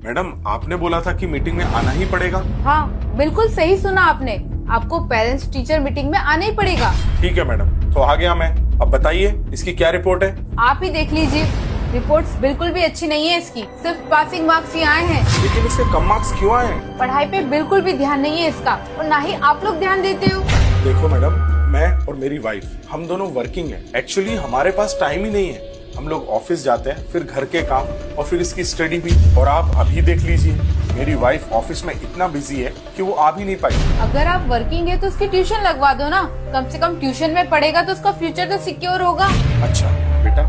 Madam आपने बोला था कि मीटिंग में आना ही पड़ेगा। हाँ, बिल्कुल सही सुना आपने। आपको पेरेंट्स टीचर मीटिंग में आना ही पड़ेगा। ठीक है मैडम, तो आ गया मैं। अब बताइए इसकी क्या रिपोर्ट है? आप ही देख लीजिए। रिपोर्ट्स बिल्कुल भी अच्छी नहीं है इसकी, सिर्फ पासिंग मार्क्स ही आए हैं। लेकिन इसके कम मार्क्स क्यों आए? पढ़ाई पे बिल्कुल भी ध्यान नहीं है इसका, और ना ही आप लोग ध्यान देते हो। देखो मैडम, मैं और मेरी वाइफ हम दोनों वर्किंग है। एक्चुअली हमारे पास टाइम ही नहीं है। हम लोग ऑफिस जाते हैं, फिर घर के काम, और फिर इसकी स्टडी भी। और आप अभी देख लीजिए, मेरी वाइफ ऑफिस में इतना बिजी है कि वो आ भी नहीं पाई। अगर आप वर्किंग है तो उसकी ट्यूशन लगवा दो ना। कम से कम ट्यूशन में पढ़ेगा तो उसका फ्यूचर तो सिक्योर होगा। अच्छा बेटा,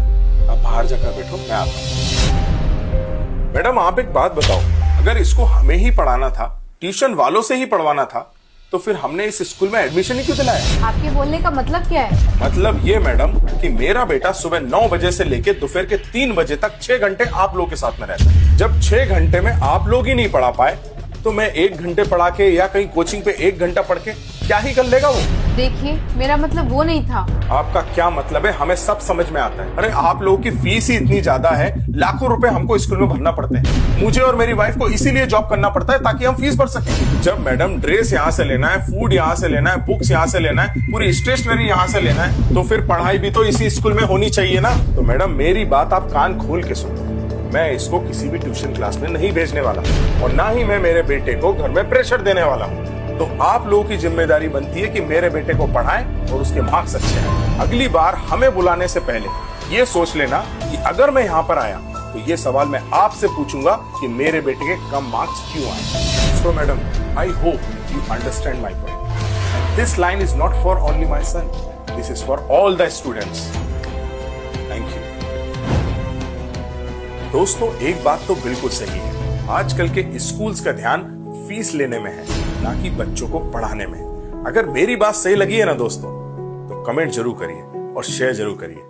आप बाहर जाकर बैठो, मैं आता हूँ। मैडम आप एक बात बताओ, अगर इसको हमें ही पढ़ाना था, ट्यूशन वालों से ही पढ़वाना था, तो फिर हमने इस स्कूल में एडमिशन ही क्यों दिलाया? आपके बोलने का मतलब क्या है? मतलब ये मैडम कि मेरा बेटा सुबह 9 बजे से लेके दोपहर के 3 बजे तक 6 घंटे आप लोग के साथ में रहता है। जब 6 घंटे में आप लोग ही नहीं पढ़ा पाए, तो मैं 1 घंटे पढ़ा के या कहीं कोचिंग पे 1 घंटा पढ़ के क्या ही कर लेगा वो? देखिए, मेरा मतलब वो नहीं था। आपका क्या मतलब है हमें सब समझ में आता है। अरे आप लोगों की फीस ही इतनी ज्यादा है, लाखों रुपए हमको स्कूल में भरना पड़ते हैं। मुझे और मेरी वाइफ को इसीलिए जॉब करना पड़ता है ताकि हम फीस भर सकें। जब मैडम ड्रेस यहाँ से लेना है, फूड यहाँ से लेना है, बुक्स यहाँ से लेना है, पूरी स्टेशनरी यहाँ से लेना है, तो फिर पढ़ाई भी तो इसी स्कूल में होनी चाहिए ना। तो मैडम मेरी बात आप कान खोल के सुनो, मैं इसको किसी भी ट्यूशन क्लास में नहीं भेजने वाला, और ना ही मैं मेरे बेटे को घर में प्रेशर देने वाला हूँ। तो आप लोगों की जिम्मेदारी बनती है कि मेरे बेटे को पढ़ाएं और उसके मार्क्स अच्छे आए। अगली बार हमें बुलाने से पहले ये सोच लेना कि अगर मैं यहाँ पर आया तो ये सवाल मैं आपसे पूछूंगा कि मेरे बेटे के कम मार्क्स क्यों आए। So madam, I hope you understand my point. This line is not for only my son, this is for all the students. Thank you. दोस्तों एक बात तो बिल्कुल सही है, आजकल के स्कूल्स का ध्यान फीस लेने में है, ना कि बच्चों को पढ़ाने में। अगर मेरी बात सही लगी है ना दोस्तों, तो कमेंट जरूर करिए और शेयर जरूर करिए।